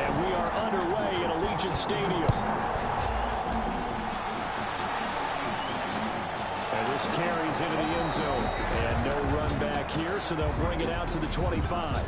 And we are underway in Allegiant Stadium. And this carries into the end zone. And no run back here, so they'll bring it out to the 25.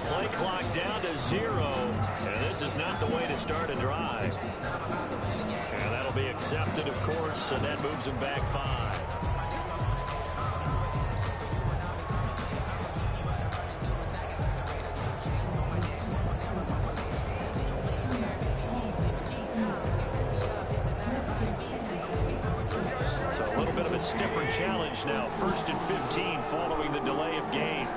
Play clock down to 0, and this is not the way to start a drive. And that'll be accepted, of course, and that moves them back 5. So a little bit of a stiffer challenge now. 1st and 15 following the delay of game.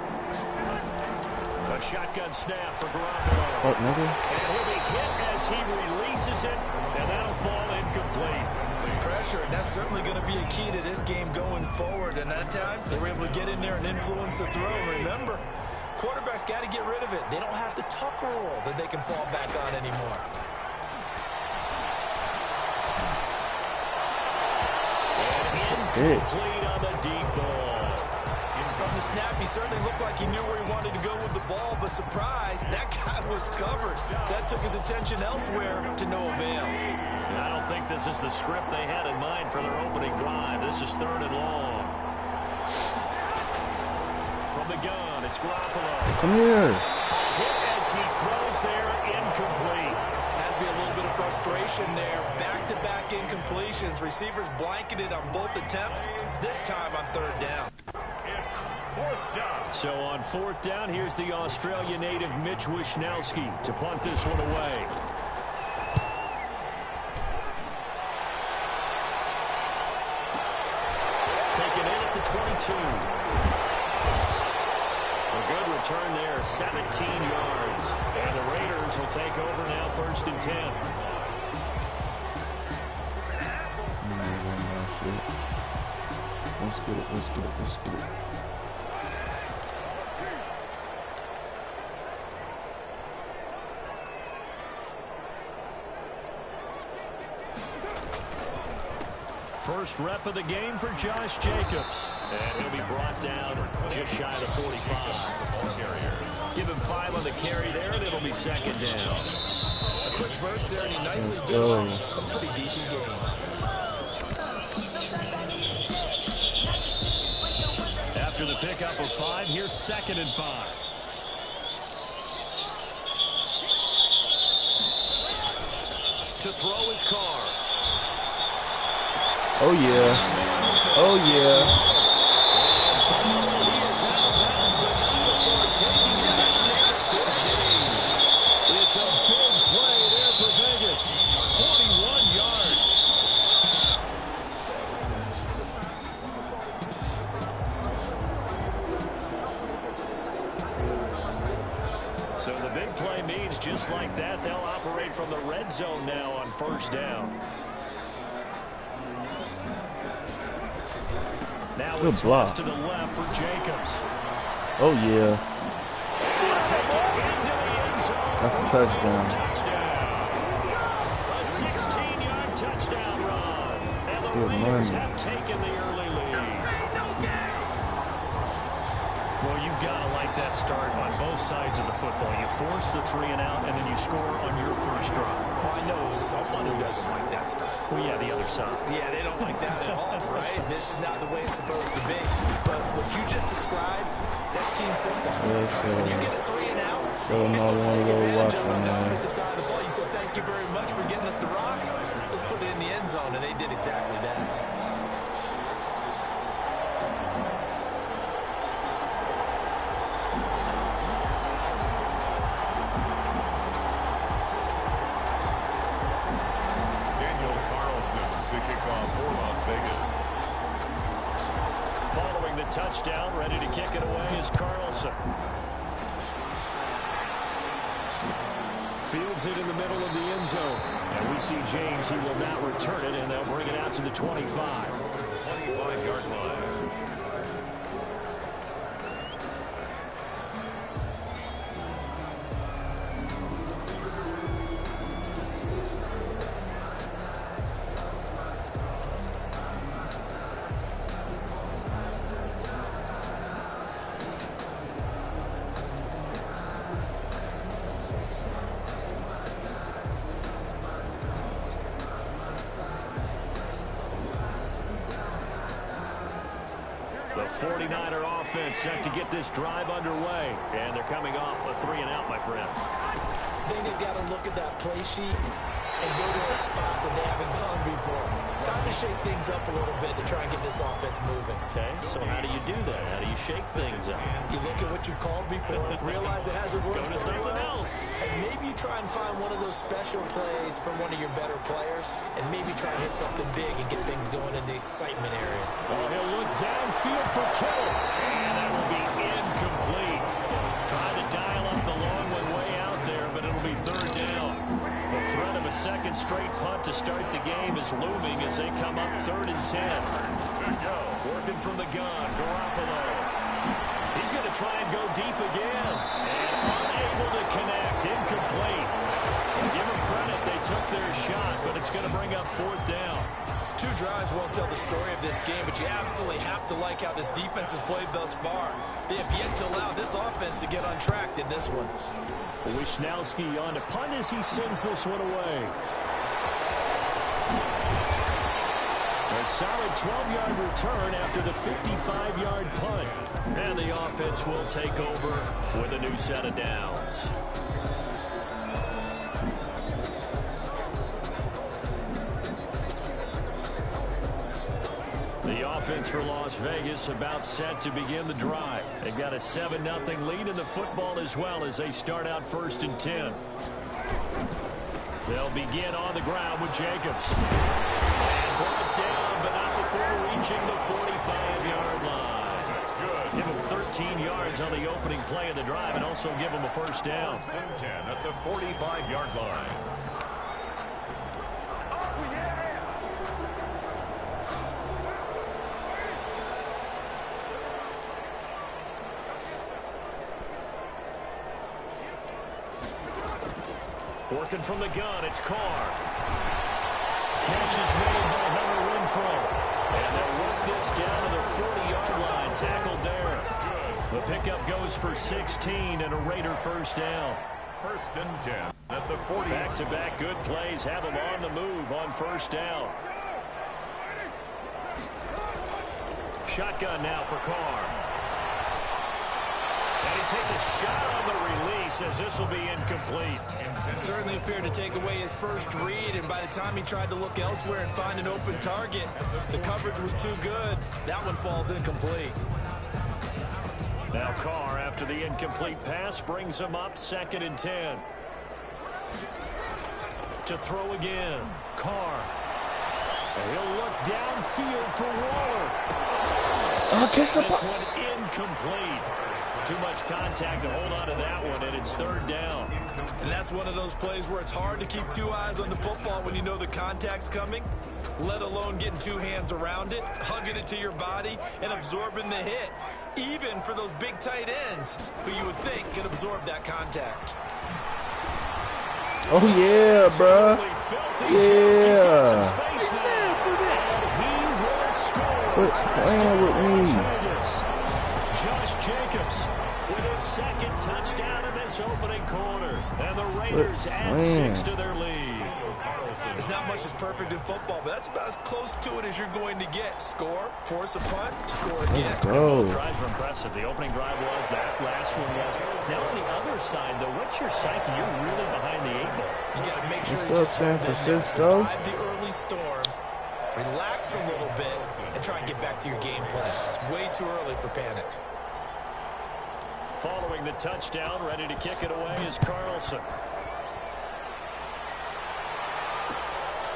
A shotgun snap for Garoppolo. Oh, nigga. And he'll be hit as he releases it, and that'll fall incomplete. Pressure, and that's certainly going to be a key to this game going forward. And that time, they were able to get in there and influence the throw. Remember, quarterbacks got to get rid of it. They don't have the tucker roll that they can fall back on anymore. And incomplete on the deep ball. From the snap, he certainly looked like he knew where he wanted to go with the ball, but surprise, that guy was covered. So that took his attention elsewhere to no avail. And I don't think this is the script they had in mind for their opening drive. This is 3rd and long. From the gun, it's Garoppolo. Come here. Hit as he throws there, incomplete. Has to be a little bit of frustration there. Back-to-back incompletions. Receivers blanketed on both attempts, this time on 3rd down. So on 4th down, here's the Australia native Mitch Wishnowski to punt this one away. Taken in at the 22. A good return there, 17 yards. And the Raiders will take over now, 1st and 10. Let's get it, let's get it, let's get it. First rep of the game for Josh Jacobs. And he'll be brought down just shy of the 45. Give him 5 on the carry there, and it'll be 2nd down. A quick burst there, and he nicely built off a pretty decent game. After the pickup of 5, here's 2nd and 5. To throw his car. Oh, yeah. Oh, yeah. It's a big play there for Vegas. 41 yards. So the big play means just like that, they'll operate from the red zone now on 1st down. Now good block to the left for Jacobs. Oh, yeah. That's a touchdown. A 16-yard touchdown run. And the Good Raiders money. have taken the early lead. Well, you've got to like that start on both sides of the football. You force the 3 and out, and then you score on your first drive. Well, I know someone who doesn't like that start. Well, yeah, the other side. Yeah, they don't like that at all, right? This is not the way it's supposed to be. But what you just described, that's team football. Yes, sir. When you get a 3 and out, So you're my supposed to one take little advantage watch of it on the on offensive side of the ball. You said, thank you very much for getting us the rock. Let's put it in the end zone, and they did exactly that. touchdown. Ready to kick it away is Carlson. Fields it in the middle of the end zone. And we see James. He will not return it, and they'll bring it out to the 25. 25-yard line. The 49er offense set to get this drive underway. And they're coming off a 3-and-out, my friend. I think they've got to look at that play sheet and go to a spot that they haven't gone before. Time to shake things up a little bit to try and get this offense moving. Okay, so how do you do that? How do you shake things up? You look at what you've called before, realize it hasn't worked Go to something else. and maybe you try and find one of those special plays from one of your better players, and maybe try and hit something big and get things going in the excitement area. Oh, he'll look downfield for Kittle. And that will be incomplete. Trying to dial up the long one way out there, but it'll be third down. The threat of a second straight punt to start the game is looming as they come up 3rd and 10. Working from the gun, Garoppolo. He's going to try and go deep again. And unable to connect. Incomplete. Give them credit. They took their shot, but it's going to bring up 4th down. 2 drives won't tell the story of this game, but you absolutely have to like how this defense has played thus far. They have yet to allow this offense to get on track in this one. Wisnowski on to punt as he sends this one away. A solid 12-yard return after the 55-yard punt. And the offense will take over with a new set of downs. The offense for Las Vegas about set to begin the drive. They've got a 7-0 lead in the football as well as they start out 1st and 10. They'll begin on the ground with Jacobs. And brought down, but not before reaching the 45-yard line. That's good. Give him 13 yards on the opening play of the drive and also give him a 1st down. 10 at the 45-yard line. Working from the gun, it's Carr. Catch is made by Hunter Renfrow. And they'll work this down to the 40-yard line. Tackled there. The pickup goes for 16 and a Raider 1st down. 1st and 10 at the 40. Back-to-back good plays have them on the move on 1st down. Shotgun now for Carr. And he takes a shot on the release as this will be incomplete. Certainly appeared to take away his first read, and by the time he tried to look elsewhere and find an open target, the coverage was too good. That one falls incomplete. Now Carr, after the incomplete pass, brings him up 2nd and 10. To throw again. Carr. And he'll look downfield for Waller. This one incomplete. Too much contact to hold on to that one, and it's 3rd down. And that's one of those plays where it's hard to keep 2 eyes on the football when you know the contact's coming, let alone getting 2 hands around it, hugging it to your body, and absorbing the hit, even for those big tight ends who you would think could absorb that contact. Oh, yeah, bruh. Yeah. Quit playing with me. Josh Jacobs with his 2nd touchdown in this opening quarter. And the Raiders add 6 to their lead. There's not much that's perfect in football, but that's about as close to it as you're going to get. Score, force a punt, score again. Bro. Drives were impressive. The opening drive was. That last one was. Now on the other side, though, what's your psyche? You're really behind the 8 ball. You got to make sure What's you up, just San Francisco? survive the early storm, relax a little bit, and try and get back to your game plan. It's way too early for panic. Following the touchdown, ready to kick it away is Carlson.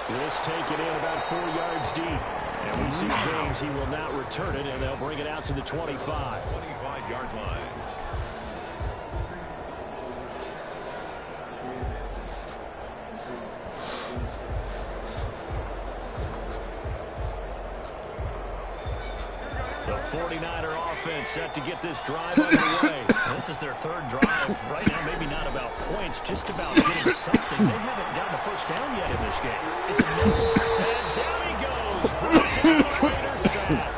This taken in about 4 yards deep. And we see James, he will not return it, and they'll bring it out to the 25. 25-yard line. The 49er offense set to get this drive underway. This is their third drive. Right now, maybe not about points, just about getting something. They haven't gotten a first down yet in this game. It's a mental. And down he goes. Raider sack.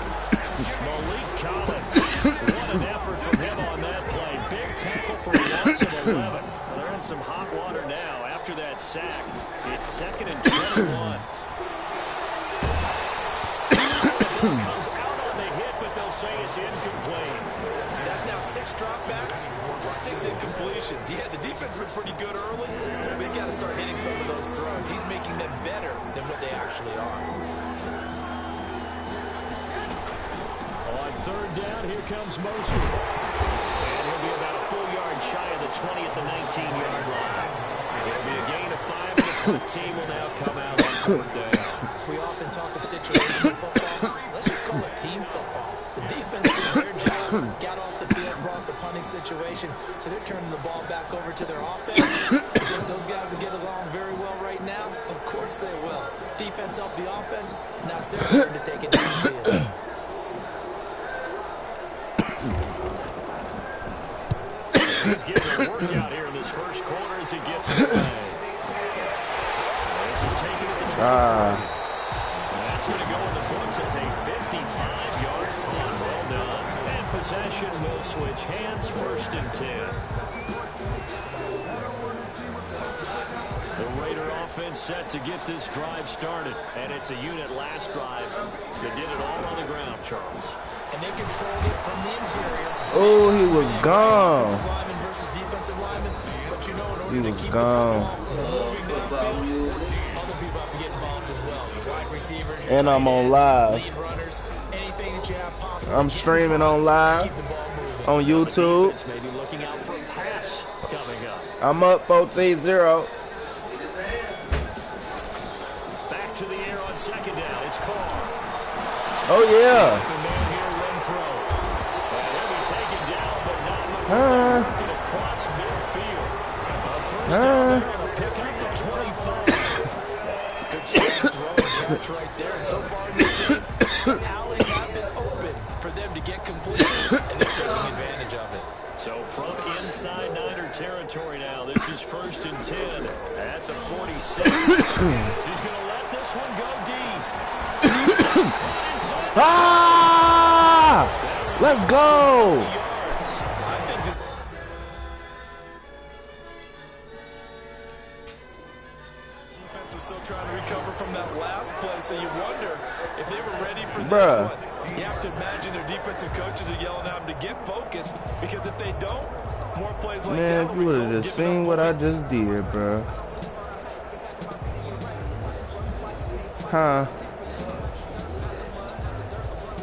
Malik Collins. What an effort from him on that play. Big tackle for a loss of 11. Well, they're in some hot water now. After that sack, it's 2nd and 21. Comes out on the hit, but they'll say it's incomplete. That's now 6 dropbacks, 6 incompletions. Yeah, the defense been pretty good early, but he's got to start hitting some of those throws. He's making them better than what they actually are. On 3rd down, here comes Mosley. And he'll be about a full yard shy of the 20 at the 19-yard line. It'll be a gain of 5, and the team will now come out on 4th down. We often talk of situational football. Let's just call it team football. The defense did their job, got off the field, brought the punting situation, so they're turning the ball back over to their offense. You think those guys will get along very well right now? Of course they will. Defense helped the offense. Now it's their turn to take it downfield. He's getting a workout here in this first quarter as he gets it away. This is taken at the 20. That's going to go in the books as a 55-yard punt. Well done. And possession will switch hands, 1st and 10. The Raider offense set to get this drive started. And it's a unit last drive that did it all on the ground, Charles. And they controlled it from the interior. Oh, he was gone. Lineman versus defensive lineman. But you know, in order He to was keep gone. moving downfield, other people have to get involved as well. Your wide receivers, And I'm on live. lead runners, anything that you have possible. I'm streaming on live on YouTube. Maybe looking out for a pass coming up. I'm up 4-0. Back to the air on 2nd down. It's Carr. Oh yeah. The man here, Renfro. And he'll be taken down, but not much working across midfield. First down there, and a pick up the 25. Good throw catch right there. And so far in this game, the alleys have been open for them to get completions, and they're taking advantage of it. So from inside Niner territory now, this is 1st and 10 at the 46. He's going to let this one go deep. Ah! Let's go. I think this defense was still trying to recover from that last play, so you wonder if they were ready for this one. You have to imagine their defensive coaches are yelling at them to get focused, because if they don't, more plays like that. Man, if you would have just seen what I just did, bro. Huh?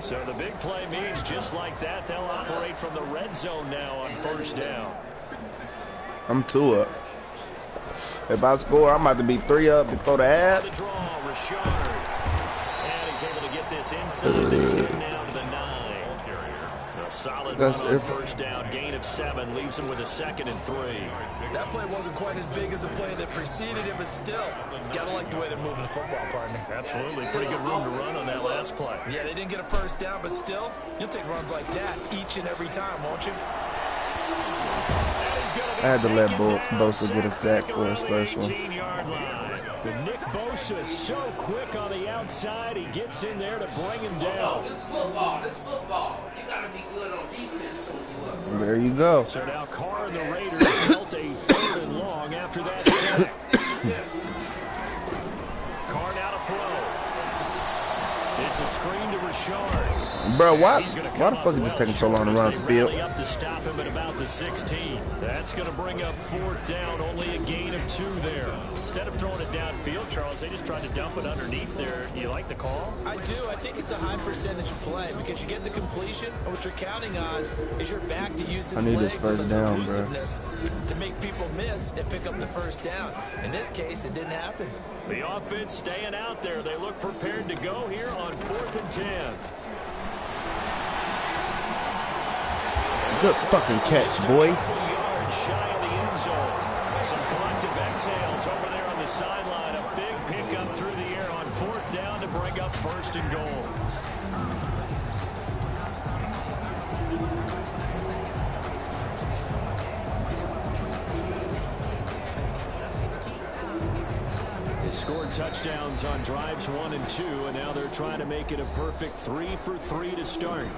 So the big play means just like that, they'll operate from the red zone now on 1st down. I'm 2 up. If I score, I'm about to be 3 up before the half. The draw, Rashard. And he's able to get this inside the 10 now to the 9. A solid run on 1st down, gain of 7, leaves him with a 2nd and 3. That play wasn't quite as big as the play that preceded it, but still, gotta like the way they're moving the football, partner. Absolutely, pretty good room to run on that last play. Yeah, they didn't get a first down, but still, you'll take runs like that each and every time, won't you? I had to let Bosa get a sack for his first one. Nick Bosa so quick on the outside. He gets in there to bring him down. Oh, this football. This football. You got to be good on defense when you up. There you go. So now Carr and the Raiders built a 3rd and long after that sack. Carr now to throw. It's a screen to Richard. Bro, why the fuck is this taking so long to run the field? Up to stop him at about the 16. That's going to bring up 4th down, only a gain of 2 there. Instead of throwing it downfield, Charles, they just tried to dump it underneath there. You like the call? I do. I think it's a high percentage play because you get the completion, and what you're counting on is your back to use his legs and his elusiveness to make people miss and pick up the 1st down. In this case, it didn't happen. The offense staying out there. They look prepared to go here on 4th and 10. Good fucking catch, boy. Yards shy of the end zone. Some collective exhales over there on the sideline. A big pickup through the air on 4th down to bring up 1st and goal. They scored touchdowns on drives 1 and 2, and now they're trying to make it a perfect 3 for 3 to start.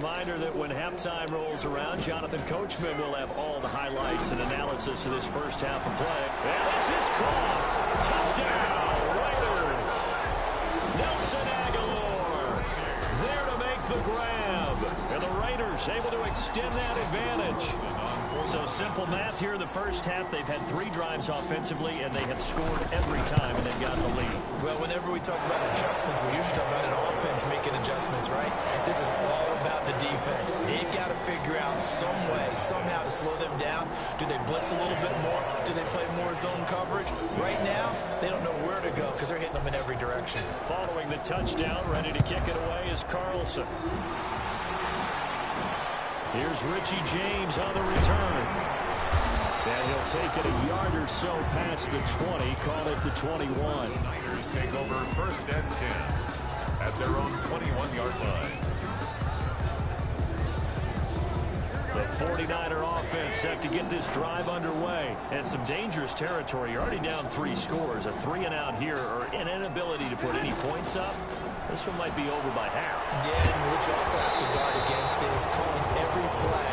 Reminder that when halftime rolls around, Jonathan Coachman will have all the highlights and analysis of this first half of play. And this is caught. Touchdown, Raiders. Nelson Aguilar there to make the grab. And the Raiders able to extend that advantage. So simple math here in the first half. They've had 3 drives offensively, and they have scored every time, and they've got the lead. Well, whenever we talk about adjustments, we usually talk about an offense making adjustments, right? This is all about the defense. They've got to figure out some way, somehow to slow them down. Do they blitz a little bit more? Do they play more zone coverage? Right now, they don't know where to go because they're hitting them in every direction. Following the touchdown, ready to kick it away is Carlson. Here's Richie James on the return. And he'll take it a yard or so past the 20, call it the 21. Niners take over 1st and 10 at their own 21-yard line. The 49er offense set to get this drive underway. And some dangerous territory. You're already down 3 scores. A 3-and-out here or an inability to put any points up. This one might be over by half. Yeah, and what you also have to guard against is calling every play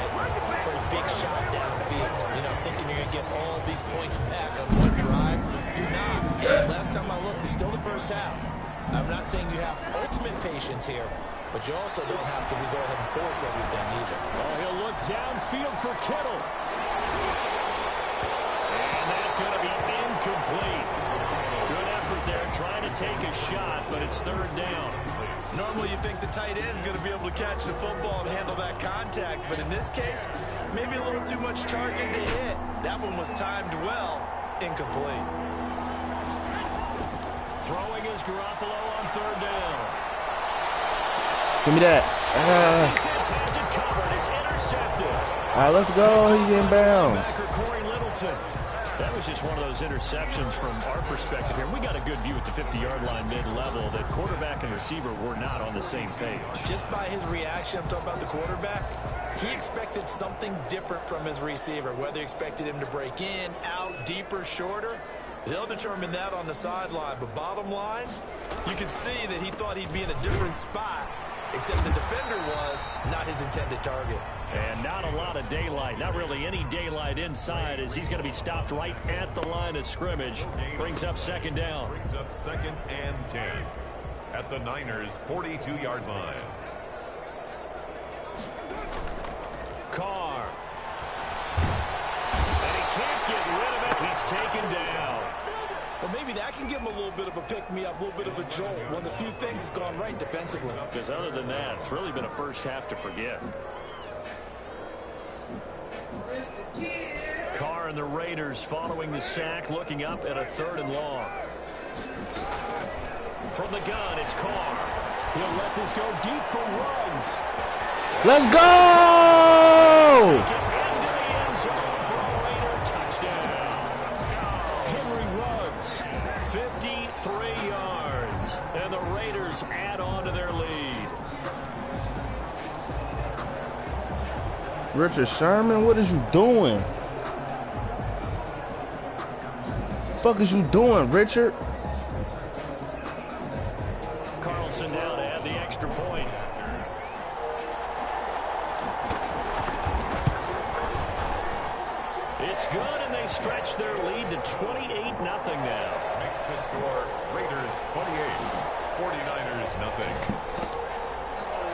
for a big shot downfield. You know, thinking you're going to get all these points back on one drive. You're not. And last time I looked, it's still the first half. I'm not saying you have ultimate patience here, but you also don't have to go ahead and force everything either. Oh, he'll look downfield for Kittle. And that's going to be incomplete. Good effort there, trying to take a shot, but it's 3rd down. Normally you think the tight end's going to be able to catch the football and handle that contact, but in this case, maybe a little too much target to hit. That one was timed well, incomplete. Throwing is Garoppolo on 3rd down. Give me that. Defense has it covered. It's intercepted. All right, let's go. He's in bounds. Corey Littleton. That was just one of those interceptions from our perspective here. We got a good view at the 50-yard line mid-level that quarterback and receiver were not on the same page. Just by his reaction, I'm talking about the quarterback, he expected something different from his receiver, whether he expected him to break in, out, deeper, shorter. They'll determine that on the sideline. But bottom line, you can see that he thought he'd be in a different spot, except the defender was not his intended target. And not a lot of daylight, not really any daylight inside, as he's going to be stopped right at the line of scrimmage. Brings up 2nd down. Brings up 2nd and 10 at the Niners' 42-yard line. Carr. And he can't get rid of it. He's taken down. Well, maybe that can give him a little bit of a pick-me-up, a little bit of a jolt when the few things has gone right defensively. Because other than that, it's really been a first half to forget. Carr and the Raiders following the sack, looking up at a 3rd and long. From the gun, it's Carr. He'll let this go deep for Ruggs. Let's go! Touchdown. Henry Ruggs, 53 yards. And the Raiders add on to their lead. Richard Sherman, what is you doing? What the fuck is you doing, Richard? Carlson now to add the extra point. It's good, and they stretch their lead to 28-0 now. Makes the score Raiders 28, 49ers nothing.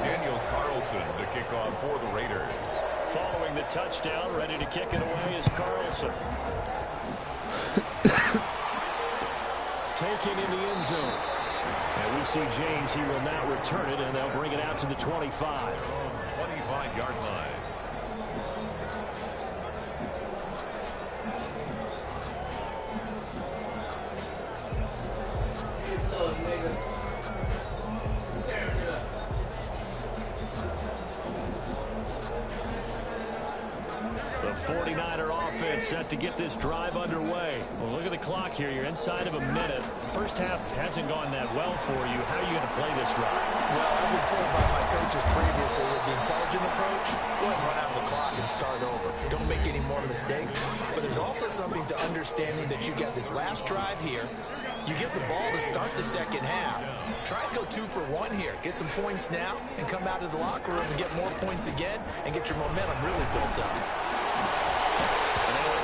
Daniel Carlson, the kickoff for the Raiders. Following the touchdown, ready to kick it away is Carlson. Taken in the end zone. And we see James, he will not return it, and they'll bring it out to the 25. 25-yard line. The 49er offense set to get this drive underway. Well, look at the clock here. You're inside of a minute. The first half hasn't gone that well for you. How are you going to play this drive? Well, I've been told by my coaches previously that the intelligent approach, go ahead and run out the clock and start over. Don't make any more mistakes. But there's also something to understanding that you got this last drive here. You get the ball to start the second half. Try and go 2 for 1 here. Get some points now and come out of the locker room and get more points again and get your momentum really built up.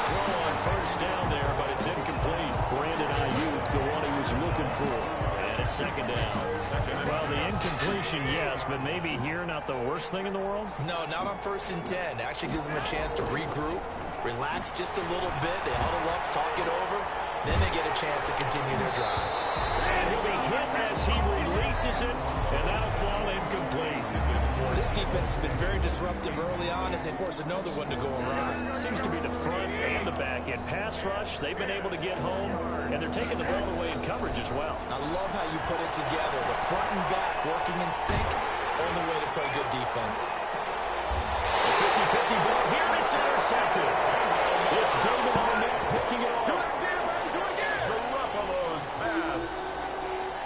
Throw on first down there, but it's incomplete. Brandon Ayuk, the one he was looking for. And it's second down. Well, the incompletion, yes, but maybe here not the worst thing in the world? No, not on 1st and 10. Actually gives them a chance to regroup, relax just a little bit. They huddle up, talk it over. Then they get a chance to continue their drive. And he'll be hit as he releases it, and that'll fall incomplete. This defense has been very disruptive early on as they force another one to go around. Seems to be the front and the back end. Pass rush, they've been able to get home, and they're taking the ball away in coverage as well. I love how you put it together. The front and back working in sync. Only way to play good defense. The 50-50 ball here, and it's intercepted. It's David Arnett picking it off. Garoppolo's pass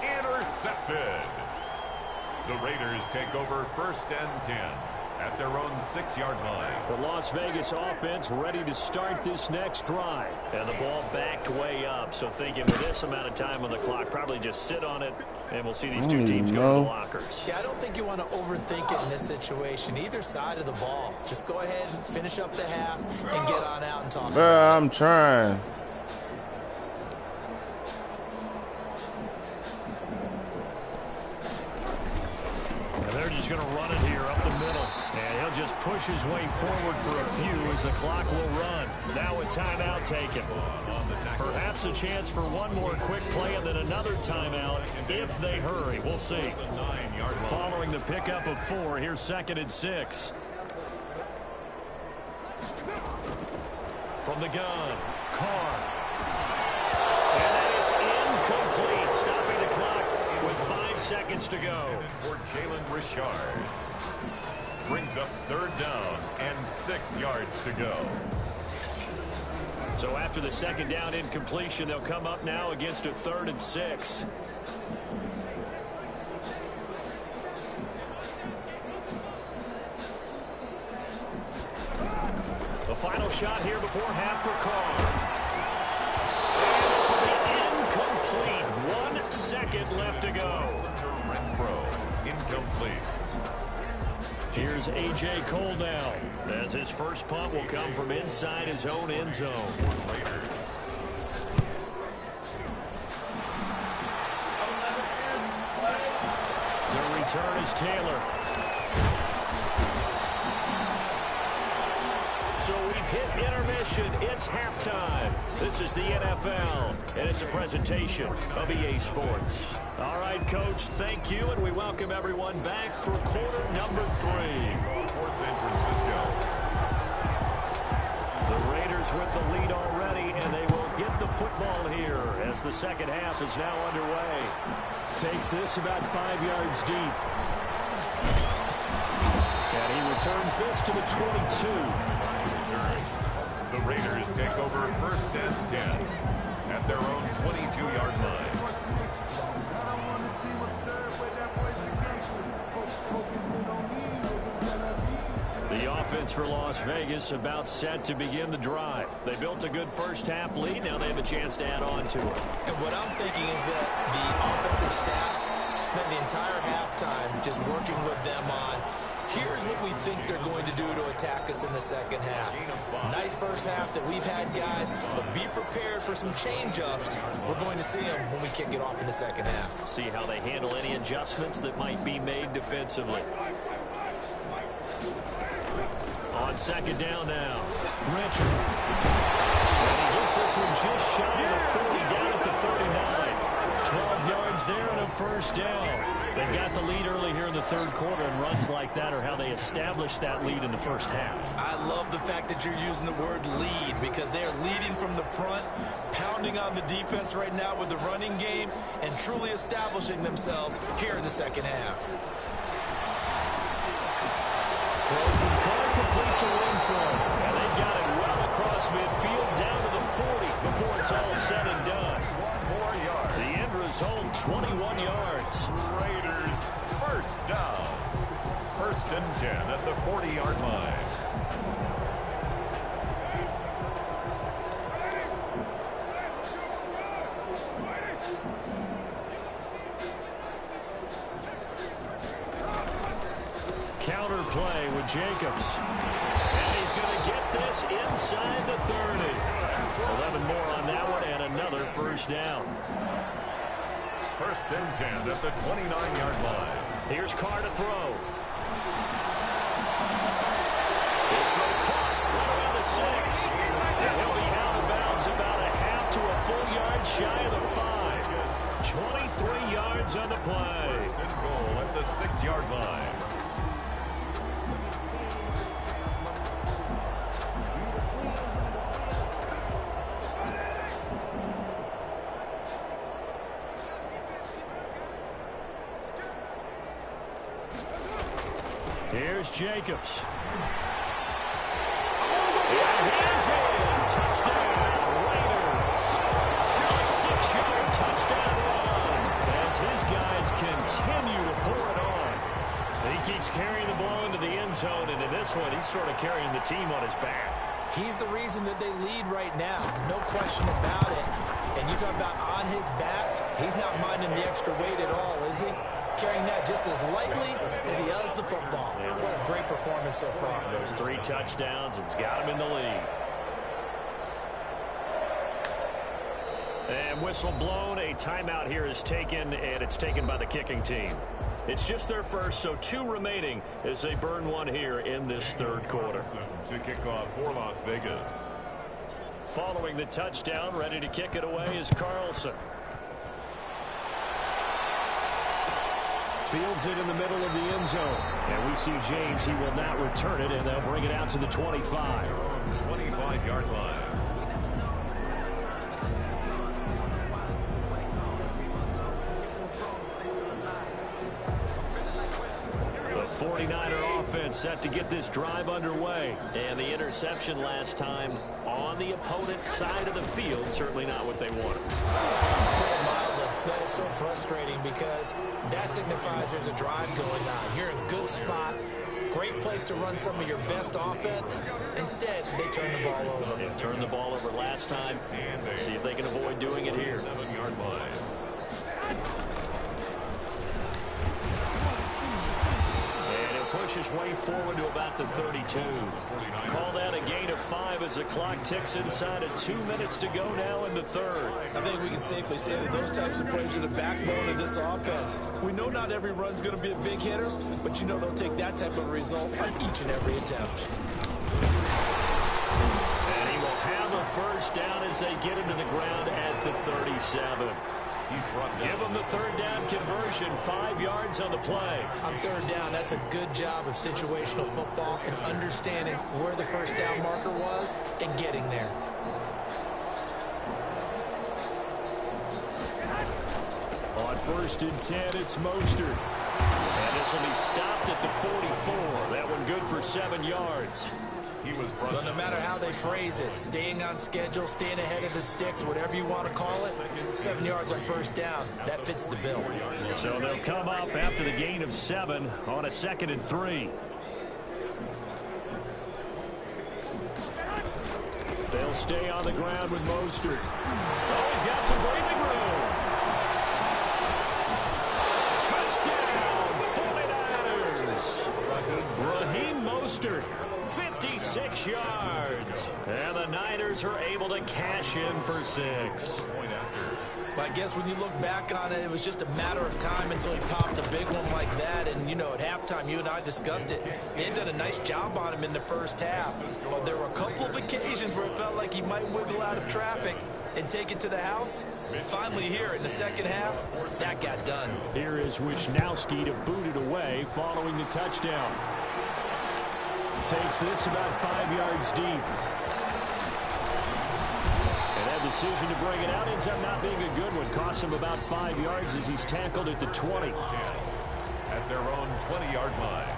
intercepted. The Raiders take over 1st and 10 at their own 6-yard line. The Las Vegas offense ready to start this next drive. And the ball backed way up. So thinking with this amount of time on the clock, probably just sit on it, and we'll see these two teams go to the lockers. Yeah, I don't think you want to overthink it in this situation. Either side of the ball. Just go ahead and finish up the half and get on out and talk. I'm trying. They're just going to run it here up the middle. And he'll just push his way forward for a few as the clock will run. Now a timeout taken. Perhaps a chance for one more quick play and then another timeout if they hurry. We'll see. Following the pickup of 4, here's 2nd and 6. From the gun, Carr. And that is incomplete, stopping the clock with 5 seconds to go. For Jalen Richard. Brings up 3rd down and 6 yards to go. So after the 2nd down incompletion, they'll come up now against a 3rd and 6. The final shot here before half for Carr. And this will be incomplete. 1 second left to go. Incomplete. Here's A.J. Cole now, as his first punt will come from inside his own end zone. To return is Taylor. So we've hit intermission. It's halftime. This is the NFL, and it's a presentation of EA Sports. All right, Coach, thank you, and we welcome everyone back for quarter number 3. For San Francisco. The Raiders with the lead already, and they will get the football here as the second half is now underway. Takes this about 5 yards deep. And he returns this to the 22. The Raiders take over 1st and 10 at their own 22-yard line. The offense for Las Vegas about set to begin the drive. They built a good first half lead. Now they have a chance to add on to it. And what I'm thinking is that the offensive staff spent the entire halftime just working with them on Here's what we think they're going to do to attack us in the second half. Nice first half that we've had, guys, but be prepared for some change-ups. We're going to see them when we kick it off in the second half. See how they handle any adjustments that might be made defensively. On second down now, Richard. And he gets this one just shy of the 40, down at the 39. 12 yards there and a first down. They've got the lead early here in the third quarter, and runs like that are how they establish that lead in the first half. I love the fact that you're using the word lead, because they are leading from the front, pounding on the defense right now with the running game, and truly establishing themselves here in the second half. Throw from Carr complete to Winfield. And they got it well across midfield down to the 40 before it's all said and done. 1 more yard. The end result, 21 yards. Raiders first down. First and 10 at the 40-yard line. Counter play with Jacobs. And he's going to get this inside the 30. 11 more on that one and another first down. First and 10 at the 29-yard line. Here's Carr to throw. This throw caught right around the 6. And he'll be out of bounds about a half to a full yard shy of the 5. 23 yards on the play. First and goal at the 6-yard line. Here's Jacobs. And he's in. Touchdown, Raiders. A 6-yard touchdown run as his guys continue to pour it on. He keeps carrying the ball into the end zone, and in this one, he's sort of carrying the team on his back. He's the reason that they lead right now. No question about it. And you talk about on his back, he's not minding the extra weight at all, is he? Carrying that just as lightly as he does the football. What a great performance so far. Those 3 touchdowns, it's got him in the lead. And whistle blown, a timeout here is taken, and it's taken by the kicking team. It's just their first, so 2 remaining as they burn one here in this third quarter. To kick off for Las Vegas. Following the touchdown, ready to kick it away is Carlson. Fields it in the middle of the end zone. And we see James, he will not return it, and they'll bring it out to the 25. 25-yard line. The 49er offense set to get this drive underway. And the interception last time on the opponent's side of the field, certainly not what they wanted. That is so frustrating because that signifies there's a drive going on. You're in a good spot, great place to run some of your best offense. Instead, they turn the ball over. They turned the ball over last time. See if they can avoid doing it here. 7-yard line. Push his way forward to about the 32. Call that a gain of 5 as the clock ticks inside of 2 minutes to go now in the third. I think we can safely say that those types of plays are the backbone of this offense. We know not every run's going to be a big hitter, but you know they'll take that type of result on each and every attempt. And he will have a first down as they get him to the ground at the 37. Give them the third down conversion, 5 yards on the play. On third down, that's a good job of situational football and understanding where the first down marker was and getting there. On first and 10, it's Mostert. And this will be stopped at the 44. That one good for 7 yards. But no matter how they phrase it, staying on schedule, staying ahead of the sticks, whatever you want to call it, 7 yards on first down, that fits the bill. So they'll come up after the gain of 7 on a 2nd and 3. They'll stay on the ground with Mostert. Oh, he's got some breathing room. Touchdown, 49ers. Mostert, 56 yards. And the Niners are able to cash in for 6. But I guess when you look back on it, it was just a matter of time until he popped a big one like that. And, you know, at halftime, you and I discussed it. They had done a nice job on him in the first half. But there were a couple of occasions where it felt like he might wiggle out of traffic and take it to the house. Finally here in the second half, that got done. Here is Wisnowski to boot it away following the touchdown. Takes this about 5 yards deep. And that decision to bring it out ends up not being a good one. Costs him about 5 yards as he's tackled at the 20. At their own 20-yard line.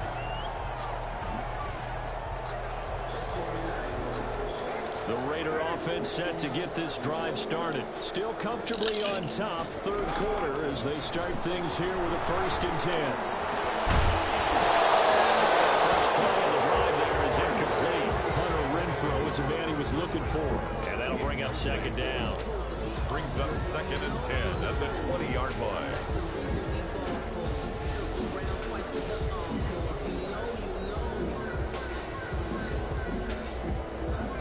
The Raider offense set to get this drive started. Still comfortably on top, third quarter, as they start things here with a 1st and 10. First play of the drive there is incomplete. Hunter Renfrow is a man he was looking for. And that'll bring up 2nd down. Brings up 2nd and 10 at the 20-yard line.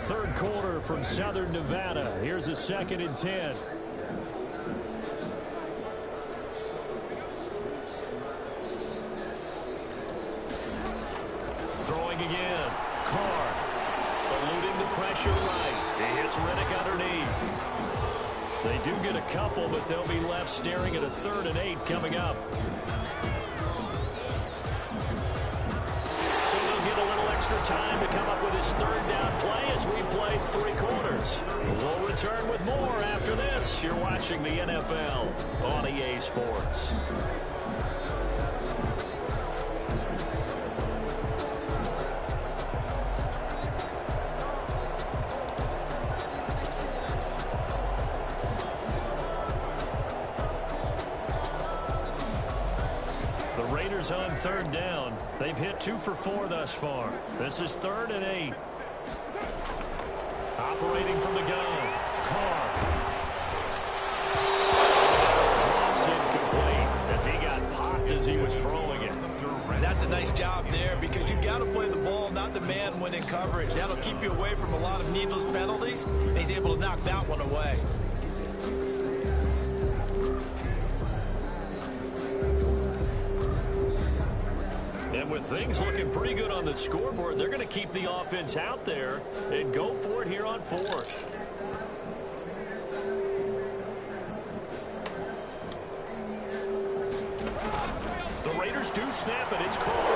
Third quarter from Southern Nevada. Here's a 2nd and 10. Throwing again. Carr eluding the pressure right. He hits Riddick underneath. They do get a couple, but they'll be left staring at a 3rd and 8 coming up. So they'll get a little extra time to come up with his 3rd down play as we played 3 quarters. We'll return with more after this. You're watching the NFL on EA Sports. On 3rd down. They've hit 2 for 4 thus far. This is 3rd and 8. Operating from the gun. Carr. Drops incomplete as he got popped as he was throwing it. That's a nice job there because you've got to play the ball, not the man when in coverage. That'll keep you away from a lot of needless penalties. He's able to knock that one away. And with things looking pretty good on the scoreboard, they're going to keep the offense out there and go for it here on 4th. The Raiders do snap it. It's Carr.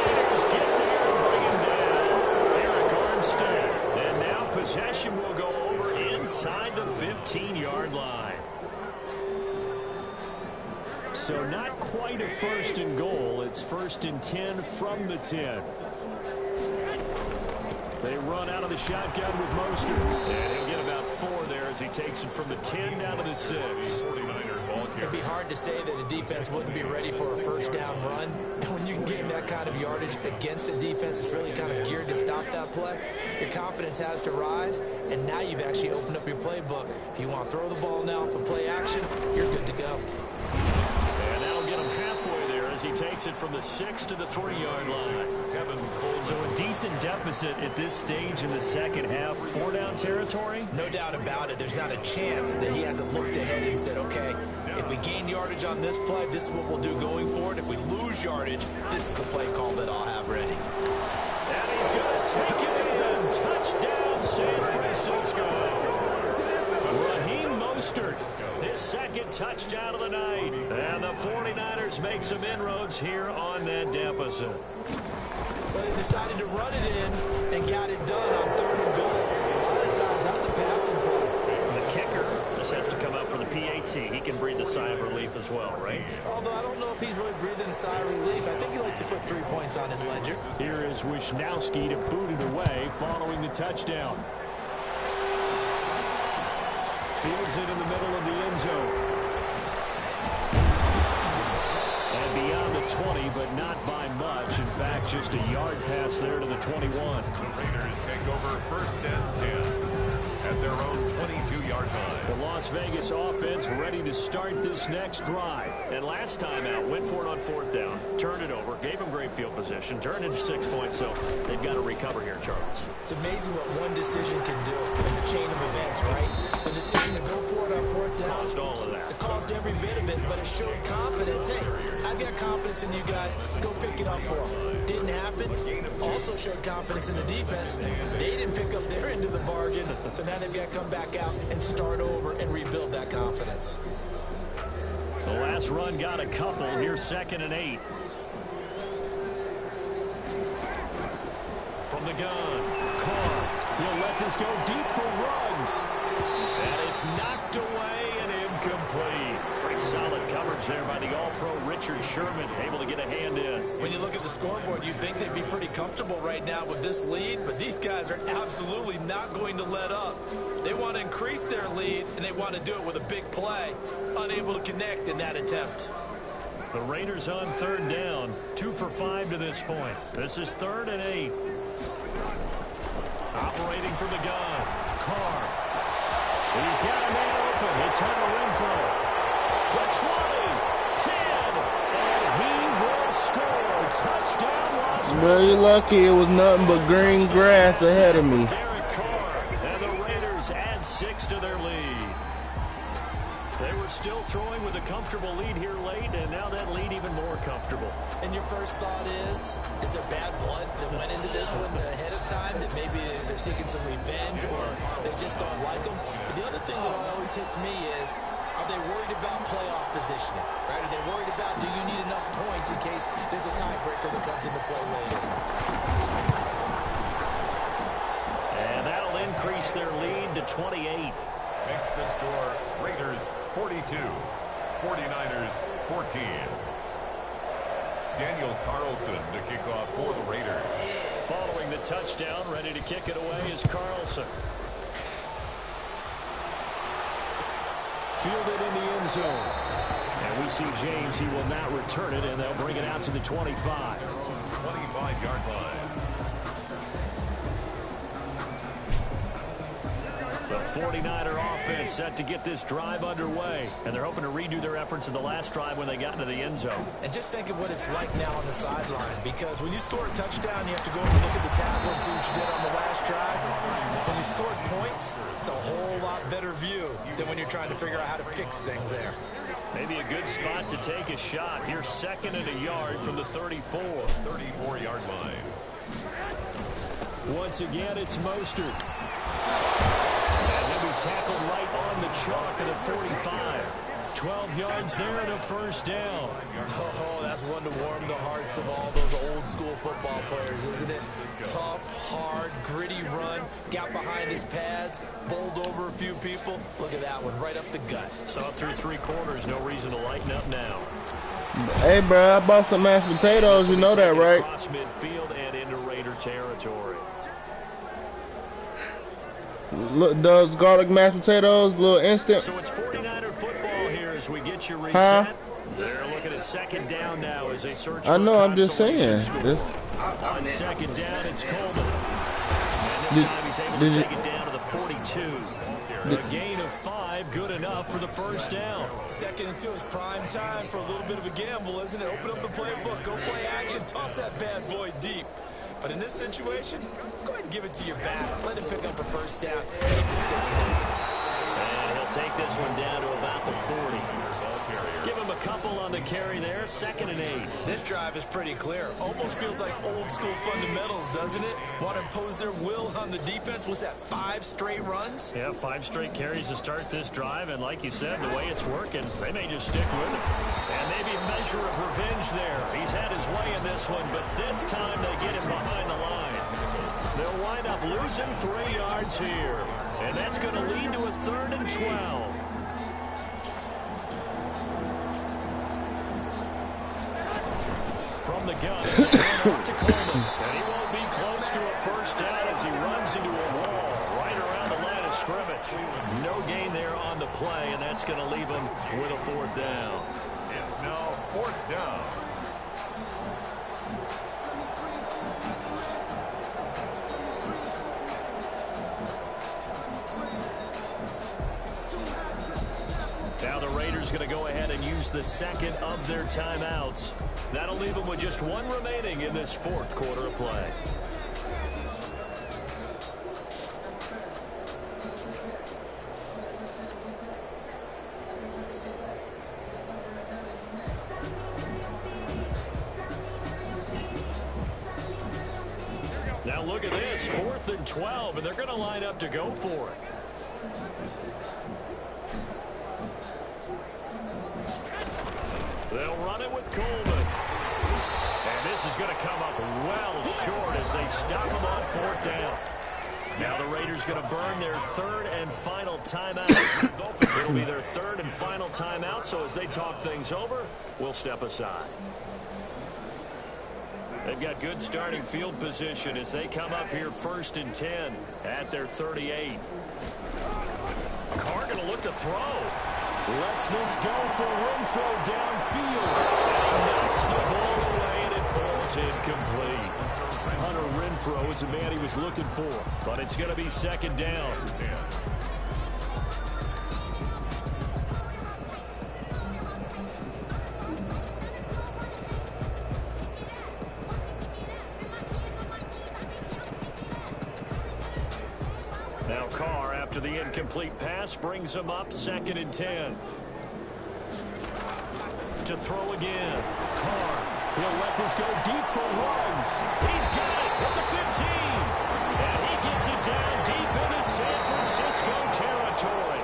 Raiders get there and bring him down. Eric Armstead. And now possession will go over inside the 15-yard line. So not quite a 1st and goal. It's 1st and 10 from the 10. They run out of the shotgun with Mostert. And he'll get about 4 there as he takes it from the 10 down to the 6. 49ers ball carrier. It'd be hard to say that a defense wouldn't be ready for a 1st down run. When you can gain that kind of yardage against a defense that's really kind of geared to stop that play, your confidence has to rise, and now you've actually opened up your playbook. If you want to throw the ball now for play action, you're good to go. And that'll get him halfway there as he takes it from the 6 to the 3-yard line. So a decent deficit at this stage in the second half. 4-down territory? No doubt about it. There's not a chance that he hasn't looked ahead and said, okay, if we gain yardage on this play, this is what we'll do going forward. If we lose yardage, this is the play call that I'll have ready. And he's going to take it in. Touchdown, San Francisco. Raheem Mostert, his 2nd touchdown of the night. And the 49ers make some inroads here on that deficit. But he decided to run it in and got it done on 3rd and goal. A lot of times, that's a passing play. The kicker just has to come out for the PAT. He can breathe a sigh of relief as well, right? Although I don't know if he's really breathing a sigh of relief. I think he likes to put 3 points on his ledger. Here is Wisnowski to boot it away following the touchdown. Fields it in the middle of the end zone. And beyond the 20, but not by much. In fact, just a yard pass there to the 21. The Raiders take over 1st and 10 at their own 22-yard line. The Las Vegas offense ready to start this next drive. And last time out, went for it on 4th down, turned it over, gave them great field position, turned into 6 points, so they've got to recover here, Charles. It's amazing what one decision can do in the chain of events, right? The decision to go for it on 4th down. Caused all of that. It caused every bit of it, but it showed confidence. Hey, I've got confidence in you guys. Go pick it up for them. Didn't happen. Also showed confidence in the defense. They didn't pick up their end of the bargain, so now they've got to come back out and start over and rebuild that confidence. The last run got a couple. Here's 2nd and 8. From the gun, Carr. He'll let this go deep for runs. And it's knocked away and incomplete. Pretty solid coverage there by the All-Pro Richard Sherman, able to get a hand in. When you look at the scoreboard, you'd think they'd be pretty comfortable right now with this lead, but these guys are absolutely not going to let up. They want to increase their lead, and they want to do it with a big play. Unable to connect in that attempt. The Raiders on 3rd down, 2 for 5 to this point. This is 3rd and 8. Operating from the gun, Carr. He's got a man open. It's Hunter Renfrow. The 20, 10, and he will score. Touchdown, Las Vegas. Very lucky it was nothing but green grass ahead of me. Derek Carr, and the Raiders add 6 to their lead. They were still throwing with a comfortable lead here late, and now that lead even more comfortable. And your first thought is there bad blood that went into this one ahead of time, that maybe they're seeking some revenge or they just don't like them? But the other thing that always hits me is, are they worried about playoff positioning? Right? Are they worried about, do you need enough points in case there's a tiebreaker that comes into play later? And that'll increase their lead to 28. Makes the score Raiders 42, 49ers 14. Daniel Carlson to kick off for the Raiders. Following the touchdown, ready to kick it away is Carlson. Fielded in the end zone. And we see James, he will not return it, and they'll bring it out to the 25. 25-yard line. The 49er offense set to get this drive underway, and they're hoping to redo their efforts in the last drive when they got into the end zone. And just think of what it's like now on the sideline, because when you score a touchdown, you have to go over and look at the tablet and see what you did on the last drive. When you scored points, it's a whole lot better view than when you're trying to figure out how to fix things there. Maybe a good spot to take a shot. Here's 2nd and a yard from the 34. 34-yard line. Once again, it's Mostert. And he'll be tackled right on the chalk at the 45. 12 yards there and a first down. Oh, that's one to warm the hearts of all those old school football players, isn't it? Tough, hard, gritty run, got behind his pads, bowled over a few people. Look at that one, right up the gut. Saw it through 3 quarters, no reason to lighten up now. Hey, bro, I bought some mashed potatoes. You know that, right? Across midfield and into Raider territory. Look, those garlic mashed potatoes, little instant. So it's 49er football here as we get you reset. They're looking at 2nd down now as they search for I know, I'm just saying. This. On 2nd down, it's Coleman. And this time he's able to take it down to the 42. A gain of 5, good enough for the first down. 2nd and 2 is prime time for a little bit of a gamble, isn't it? Open up the playbook, go play action, toss that bad boy deep. But in this situation, go ahead and give it to your back. Let him pick up a first down. Keep the sticks moving. And he'll take this one down to about the 40. Give him a couple on the carry there. 2nd and 8. This drive is pretty clear. Almost feels like old school fundamentals, doesn't it? Want to impose their will on the defense. Was that 5 straight runs? Yeah, 5 straight carries to start this drive. And like you said, the way it's working, they may just stick with it. And maybe a measure of revenge there. He's had his way in this one, but this time they get him behind the line. They'll wind up losing 3 yards here. And that's going to lead to a 3rd and 12. From the gun, it's a run out to Coleman. And he won't be close to a first down as he runs into a wall right around the line of scrimmage. No gain there on the play, and that's going to leave him with a 4th down. It's now 4th down. Raiders going to go ahead and use the second of their timeouts. That'll leave them with just one remaining in this fourth quarter of play. Now look at this, 4th and 12, and they're going to line up to go for it. They'll run it with Coleman. And this is going to come up well short as they stop him on 4th down. Now the Raiders going to burn their 3rd and final timeout. It'll be their 3rd and final timeout, so as they talk things over, we'll step aside. They've got good starting field position as they come up here 1st and 10 at their 38. Carr going to look to throw. Lets this go for Renfro downfield. And knocks the ball away, and it falls incomplete. Hunter Renfro is the man he was looking for, but it's going to be 2nd down. Now Carr, after the incomplete pass, brings him up 2nd and 10. To throw again. Carr, he'll let this go deep for Ruggs. He's got it at the 15. And he gets it down deep into San Francisco territory.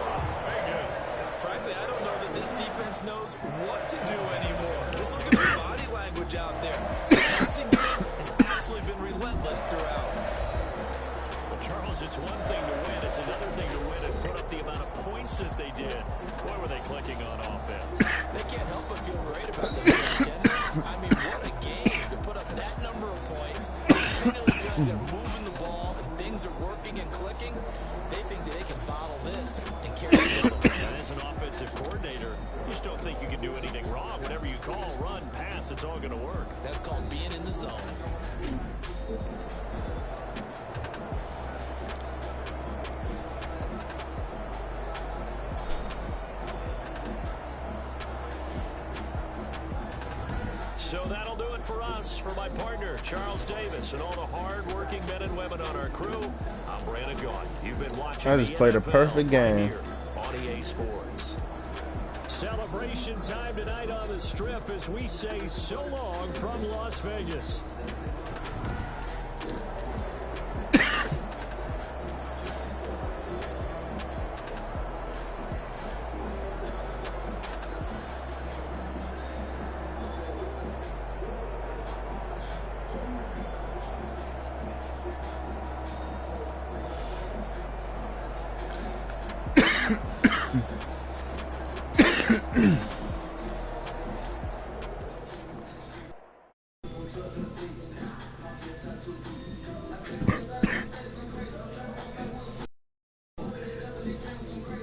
Frankly, I don't know that this defense knows what to do anymore. Just look at the body language out there. The passing game has absolutely been relentless throughout. Charles, it's one thing to win. It's another thing to win and put up the amount of points that they did. Boy, were they clicking on offense. They can't help but feel great about themselves, can they? I mean, what a game to put up that number of points. Continually feeling they're moving the ball and things are working and clicking. They think that they can bottle this and carry it. And as an offensive coordinator, you just don't think you can do anything wrong. Whatever you call, run, pass, it's all going to work. That's called being in the zone. So that'll do it for us. For my partner, Charles Davis, and all the hard-working men and women on our crew, I'm Brandon Gaughan. You've been watching I just played a perfect game. Here on EA Sports. Celebration time tonight on the Strip as we say so long from Las Vegas. Mm-hmm.